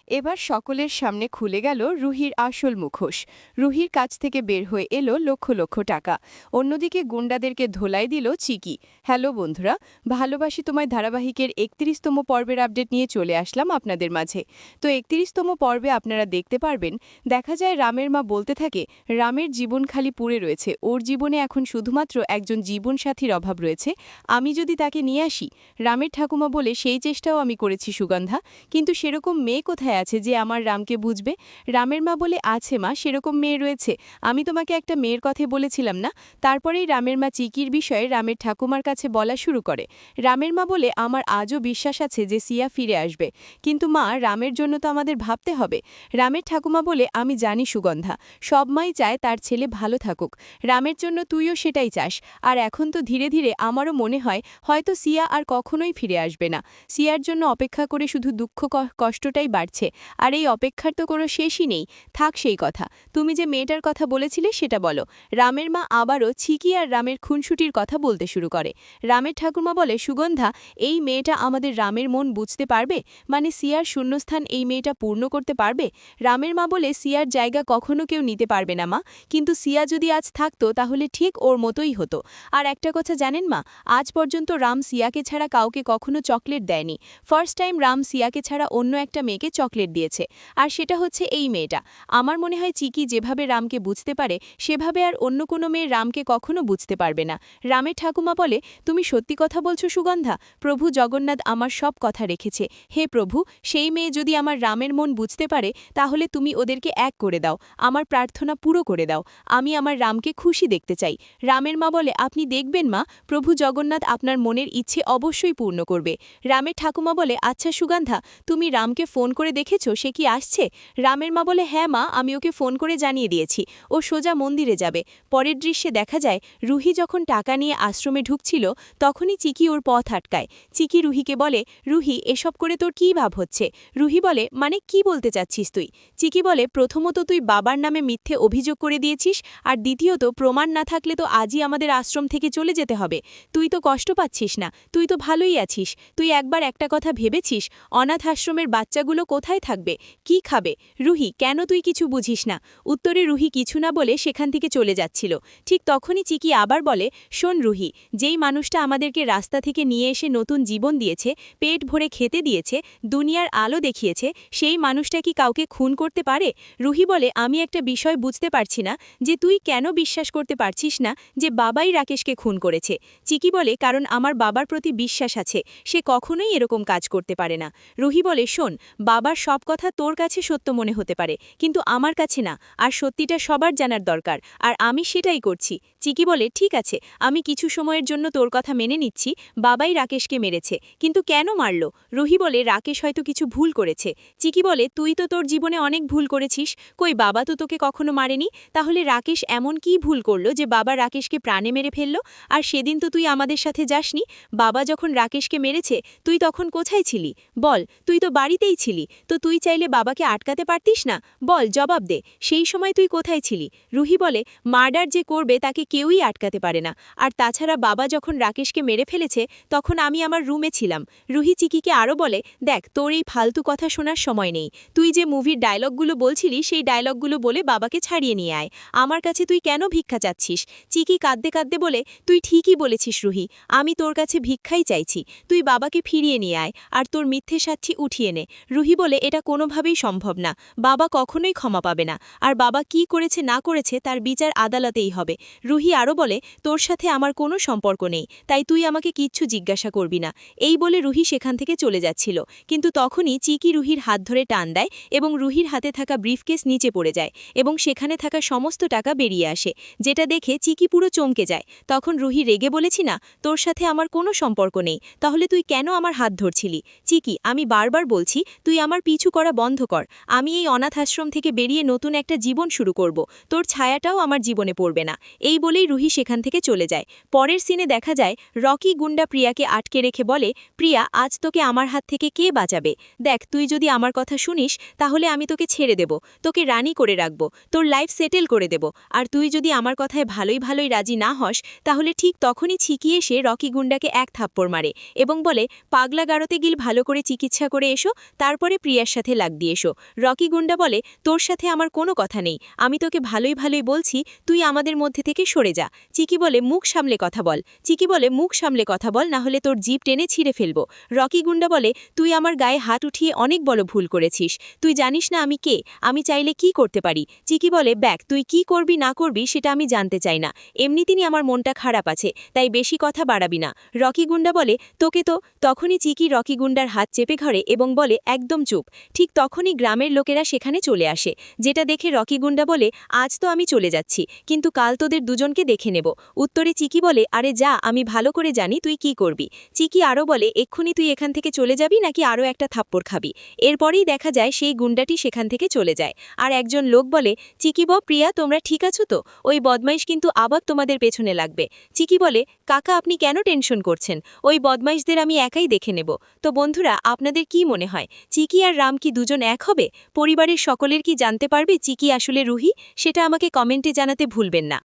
এবার সকলের সামনে খুলে গেল রুহির আসল মুখোশ। রুহির কাছ থেকে বের হয়ে এলো লক্ষ লক্ষ টাকা। অন্যদিকে গুন্ডাদেরকে ধোলাই দিল চিকি। হ্যালো বন্ধুরা, ভালোবাসি তোমায় ধারাবাহিকের ৩১তম পর্বের আপডেট নিয়ে চলে আসলাম আপনাদের মাঝে। তো ৩১তম পর্বে আপনারা দেখতে পারবেন, দেখা যায় রামের মা বলতে থাকে রামের জীবন খালি পুড়ে রয়েছে, ওর জীবনে এখন শুধুমাত্র একজন জীবনসাথীর অভাব রয়েছে, আমি যদি তাকে নিয়ে আসি। রামের ঠাকুমা বলে সেই চেষ্টাও আমি করেছি সুগন্ধা, কিন্তু সেরকম মেয়ে কোথায় আছে যে আমার রামকে বুঝবে। রামের মা বলে আছে মা, সেরকম মেয়ে রয়েছে, আমি তোমাকে একটা মেয়ের কথা বলেছিলাম না। তারপরেই রামের মা চিকির বিষয়ে রামের ঠাকুমার কাছে বলা শুরু করে। রামের মা বলে আমার আজও বিশ্বাস আছে যে সিয়া ফিরে আসবে, কিন্তু মা রামের জন্য তো আমাদের ভাবতে হবে। রামের ঠাকুমা বলে আমি জানি সুগন্ধা, সব মাই চায় তার ছেলে ভালো থাকুক, রামের জন্য তুইও সেটাই চাস। আর এখন তো ধীরে ধীরে আমারও মনে হয় হয়তো সিয়া আর কখনোই ফিরে আসবে না। সিয়ার জন্য অপেক্ষা করে শুধু দুঃখ কষ্টটাই বাড়ছে, আর এই অপেক্ষার তো কোনো শেষই নেই। থাক সেই কথা, তুমি যে মেয়েটার কথা বলেছিলে সেটা বলো। রামের মা আবারও ছিকি আর রামের খুনসুটির কথা বলতে শুরু করে। রামের ঠাকুমা বলে সুগন্ধা, এই মেয়েটা আমাদের রামের মন বুঝতে পারবে, মানে সিয়ার শূন্যস্থান এই মেয়েটা পূর্ণ করতে পারবে। রামের মা বলে সিয়ার জায়গা কখনো কেউ নিতে পারবে না মা, কিন্তু সিয়া যদি আজ থাকতো তাহলে ঠিক ওর মতোই হতো। আর একটা কথা জানেন মা, আজ পর্যন্ত রাম সিয়াকে ছাড়া কাউকে কখনো চকলেট দেয়নি। ফার্স্ট টাইম রাম সিয়াকে ছাড়া অন্য একটা মেয়েকে চকলেট দিয়েছে, আর সেটা হচ্ছে এই মেয়েটা। আমার মনে হয় চিকি যেভাবে রামকে বুঝতে পারে সেভাবে আর অন্য কোনো মেয়ে রামকে কখনো বুঝতে পারবে না। রামের ঠাকুমা বলে তুমি সত্যি কথা বলছো সুগন্ধা, প্রভু জগন্নাথ আমার সব কথা রেখেছে, হে প্রভু, সেই মেয়ে যদি আমার রামের মন বুঝতে পারে তাহলে তুমি ওদেরকে এক করে দাও, আমার প্রার্থনা পুরো করে দাও, আমি আমার রামকে খুশি দেখতে চাই। রামের মা বলে আপনি দেখবেন মা, প্রভু জগন্নাথ আপনার মনের ইচ্ছে অবশ্যই পূর্ণ করবে। রামের ঠাকুমা বলে আচ্ছা সুগন্ধা, তুমি রামকে ফোন করে দেখেছো সে কি আসছে? রামের মা বলে হ্যাঁ মা, আমি ওকে ফোন করে জানিয়ে দিয়েছি, ও সোজা মন্দিরে যাবে। পরের দৃশ্যে দেখা যায় রুহি যখন টাকা নিয়ে আশ্রমে ঢুকছিল তখনই চিকি ওর পথ আটকায়। চিকি রুহিকে বলে রুহি, এসব করে তোর কী ভাব হচ্ছে? রুহি বলে মানে কি বলতে চাচ্ছিস তুই? চিকি বলে প্রথমত তুই বাবার নামে মিথ্যে অভিযোগ করে দিয়েছিস, আর দ্বিতীয়ত প্রমাণ না থাকলে তো আজই আমাদের আশ্রম থেকে চলে যেতে হবে। তুই তো কষ্ট পাচ্ছিস না, তুই তো ভালোই আছিস। তুই একবার একটা কথা ভেবেছিস অনাথ আশ্রমের বাচ্চাগুলো কোথায় থাকবে, কি খাবে? রুহি, কেন তুই কিছু বুঝিস না? উত্তরে রুহি কিছু না বলে সেখান থেকে চলে যাচ্ছিল। ঠিক তখনই চিকি আবার বলে শোন রুহি, যেই মানুষটা আমাদেরকে রাস্তা থেকে নিয়ে এসে নতুন জীবন দিয়েছে, পেট ভরে খেতে দিয়েছে, দুনিয়ার আলো দেখিয়েছে, সেই মানুষটা কি কাউকে খুন করতে পারে? রুহি বলে আমি একটা বিষয় বুঝতে পারছি না, যে তুই কেন বিশ্বাস করতে পারছিস না যে বাবাই রাকেশকে খুন করেছে। চিকি বলে কারণ আমার বাবার প্রতি বিশ্বাস আছে, সে কখনোই এরকম কাজ করতে পারে না। রুহি বলে শোন, বাবার সব কথা তোর কাছে সত্য মনে হতে পারে, কিন্তু আমার কাছে না, আর সত্যিটা সবার জানার দরকার, আর আমি সেটাই করছি। চিকি বলে ঠিক আছে, আমি কিছু সময়ের জন্য তোর কথা মেনে নিচ্ছি, বাবাই রাকেশকে মেরেছে, কিন্তু কেন মারল? রুহি বলে রাকেশ হয়তো কিছু ভুল করেছে। চিকি বলে তুই তো তোর জীবনে অনেক ভুল করেছিস, কই বাবা তো তোকে কখনো মারেনি, তাহলে রাকেশ এমন কি ভুল করলো যে বাবা রাকেশকে প্রাণে মেরে ফেললো? আর সেদিন তো তুই আমাদের সাথে যাসনি, বাবা যখন রাকেশকে মেরেছে তুই তখন কোথায় ছিলি বল? তুই তো বাড়িতেই ছিলি, তো তুই চাইলে বাবাকে আটকাতে পারতিস না? বল, জবাব দে, সেই সময় তুই কোথায় ছিলি? রুহি বলে মার্ডার যে করবে তাকে কেউই আটকাতে পারে না, আর তাছাড়া বাবা যখন রাকেশকে মেরে ফেলেছে তখন আমি আমার রুমে ছিলাম। রুহি চিকিকে আরও বলে দেখ, তোর এই ফালতু কথা শোনার সময় নেই, তুই যে মুভির ডায়লগগুলো বলছিলি সেই ডায়লগগুলো বলে বাবাকে ছাড়িয়ে নিয়ে আয়, আমার কাছে তুই কেন ভিক্ষা চাচ্ছিস? চিকি কাঁদতে কাঁদতে বলে তুই ঠিকই বলেছিস রুহি, আমি তোর কাছে ভিক্ষাই চাইছি, তুই বাবাকে ফিরিয়ে নিয়ে আয় আর তোর মিথ্যে সাক্ষী উঠিয়ে নে। রুহি বলে এটা কোনোভাবেই সম্ভব না, বাবা কখনোই ক্ষমা পাবে না, আর বাবা কি করেছে না করেছে তার বিচার আদালতেই হবে। রুহি আরও বলে তোর সাথে আমার কোনো সম্পর্ক নেই, তাই তুই আমাকে কিচ্ছু জিজ্ঞাসা করবি না। এই বলে রুহি সেখান থেকে চলে যাচ্ছিল, কিন্তু তখনই চিকি রুহির হাত ধরে টান দেয় এবং রুহির হাতে থাকা ব্রিফকেস নিচে পড়ে যায় এবং সেখানে থাকা সমস্ত টাকা বেরিয়ে আসে, যেটা দেখে চিকি পুরো চমকে যায়। তখন রুহি রেগে বলেছি না, তোর সাথে আমার কোনো সম্পর্ক নেই, তাহলে তুই কেন আমার হাত ধরছিলি? চিকি, আমি বারবার বলছি তুই আমার পিছু করা বন্ধ কর, আমি এই অনাথ আশ্রম থেকে বেরিয়ে নতুন একটা জীবন শুরু করব, তোর ছায়াটাও আমার জীবনে পড়বে না। এই বলে বলেই রুহি সেখান থেকে চলে যায়। পরের সিনে দেখা যায় রকি গুন্ডা প্রিয়াকে আটকে রেখে বলে, প্রিয়া, আজ তোকে আমার হাত থেকে কে বাঁচাবে? দেখ, তুই যদি আমার কথা শুনিস তাহলে আমি তোকে ছেড়ে দেব, তোকে রানী করে রাখব, তোর লাইফ সেটেল করে দেব। আর তুই যদি আমার কথায় ভালোই ভালোই রাজি না হস তাহলে ঠিক তখনই ছিকি এসে রকি গুন্ডাকে এক থাপ্পড় মারে এবং বলে, পাগলা গারোতে গিল ভালো করে চিকিৎসা করে এসো, তারপরে প্রিয়ার সাথে লাগ দিয়ে এসো। রকি গুন্ডা বলে, তোর সাথে আমার কোনো কথা নেই, আমি তোকে ভালোই ভালোই বলছি, তুই আমাদের মধ্যে থেকে সরে যা। চিকি বলে, মুখ সামলে কথা বল। চিকি বলে, মুখ সামলে কথা বল, না হলে তোর জিভ টেনে ছিঁড়ে ফেলবো। রকি গুন্ডা বলে, তুই আমার গায়ে হাত উঠিয়ে অনেক বড় ভুল করেছিস, তুই জানিস না আমি কে, আমি চাইলে কি করতে পারি। চিকি বলে, ব্যাক, তুই কি করবি না করবি সেটা আমি জানতে চাই না, এমনিতেই আমার মনটা খারাপ আছে, তাই বেশি কথা বাড়াবি না। রকি গুন্ডা বলে, তোকে তো। তখনই চিকি রকি গুন্ডার হাত চেপে ধরে এবং বলে, একদম চুপ। ঠিক তখনই গ্রামের লোকেরা সেখানে চলে আসে, যেটা দেখে রকি গুন্ডা বলে, আজ তো আমি চলে যাচ্ছি, কিন্তু কাল তোদের দুজনকে দেখে নেব। উত্তরে চিকি বলে, আরে যা, আমি ভালো করে জানি তুই কি করবি। চিকি আরও বলে, এক্ষুনি তুই এখান থেকে চলে যাবি নাকি আরও একটা থাপ্পড় খাবি? এরপরেই দেখা যায় সেই গুন্ডাটি সেখান থেকে চলে যায়। আর একজন লোক বলে, চিকি প্রিয়া, তোমরা ঠিক আছো তো? ওই বদমাইশ কিন্তু আবার তোমাদের পেছনে লাগবে। চিকি বলে, কাকা, আপনি কেন টেনশন করছেন? ওই বদমাইশদের আমি একাই দেখে নেব। তো বন্ধুরা, আপনাদের কি মনে হয়, চিকি আর রাম কি দুজন এক হবে? পরিবারের সকলের কি জানতে পারবে চিকি আসলে রুহি? সেটা আমাকে কমেন্টে জানাতে ভুলবেন না।